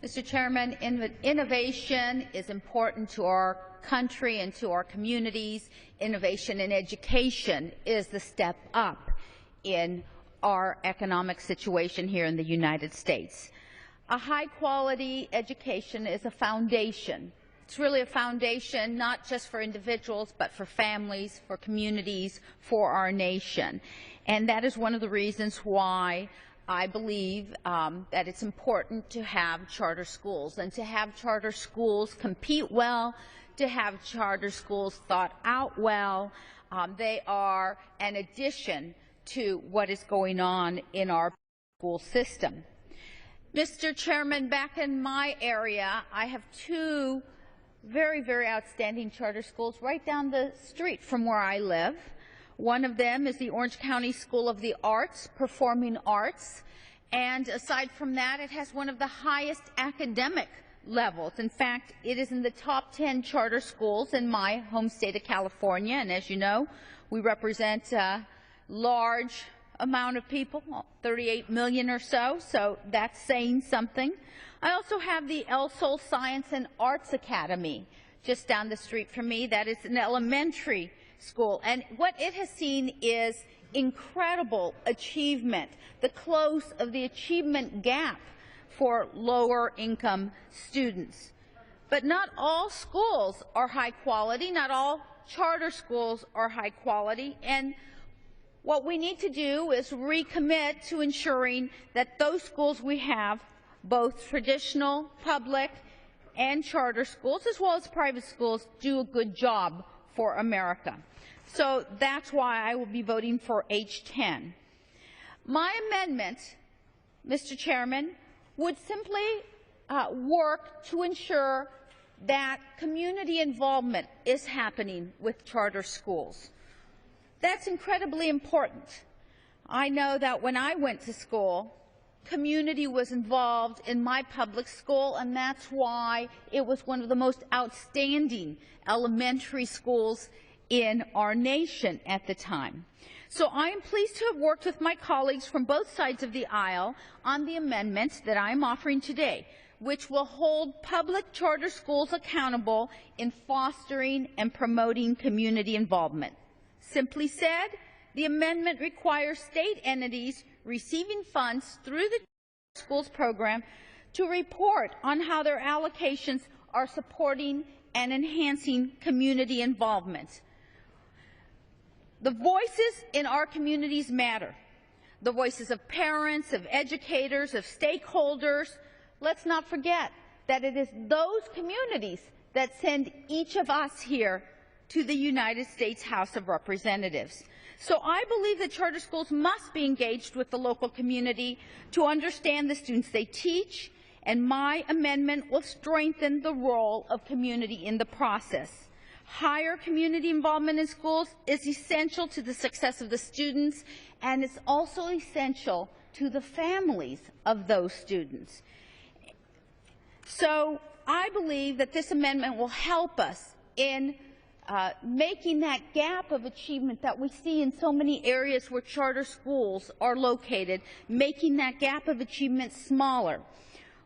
Mr. Chairman, innovation is important to our country and to our communities. Innovation in education is the step up in our economic situation here in the United States. A high-quality education is a foundation. It's really a foundation not just for individuals, but for families, for communities, for our nation. And that is one of the reasons why I believe that it's important to have charter schools, and to have charter schools compete well, to have charter schools thought out well. They are an addition to what is going on in our school system. Mr. Chairman, back in my area, I have two very, very outstanding charter schools right down the street from where I live. One of them is the Orange County School of the Arts, Performing Arts, and aside from that, it has one of the highest academic levels. In fact, it is in the top 10 charter schools in my home state of California, and as you know, we represent a large amount of people, 38 million or so that's saying something. I also have the El Sol Science and Arts Academy just down the street from me. That is an elementary school, and what it has seen is incredible achievement, the close of the achievement gap for lower income students. But not all schools are high quality, not all charter schools are high quality, and what we need to do is recommit to ensuring that those schools we have, both traditional, public, and charter schools, as well as private schools, do a good job for America. So that's why I will be voting for H10. My amendment, Mr. Chairman, would simply work to ensure that community involvement is happening with charter schools. That's incredibly important. I know that when I went to school, community was involved in my public school, and that's why it was one of the most outstanding elementary schools in our nation at the time. So I am pleased to have worked with my colleagues from both sides of the aisle on the amendments that I am offering today, which will hold public charter schools accountable in fostering and promoting community involvement. Simply said, the amendment requires state entities receiving funds through the schools program to report on how their allocations are supporting and enhancing community involvement. The voices in our communities matter. The voices of parents, of educators, of stakeholders. Let's not forget that it is those communities that send each of us here to the United States House of Representatives. So I believe that charter schools must be engaged with the local community to understand the students they teach, and my amendment will strengthen the role of community in the process. Higher community involvement in schools is essential to the success of the students, and it's also essential to the families of those students. So I believe that this amendment will help us in making that gap of achievement that we see in so many areas where charter schools are located, making that gap of achievement smaller.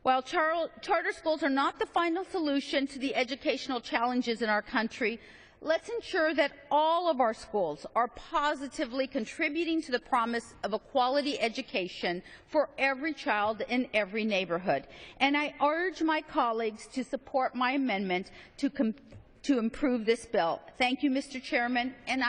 While charter schools are not the final solution to the educational challenges in our country, let's ensure that all of our schools are positively contributing to the promise of a quality education for every child in every neighborhood. And I urge my colleagues to support my amendment to improve this bill. Thank you, Mr. Chairman, and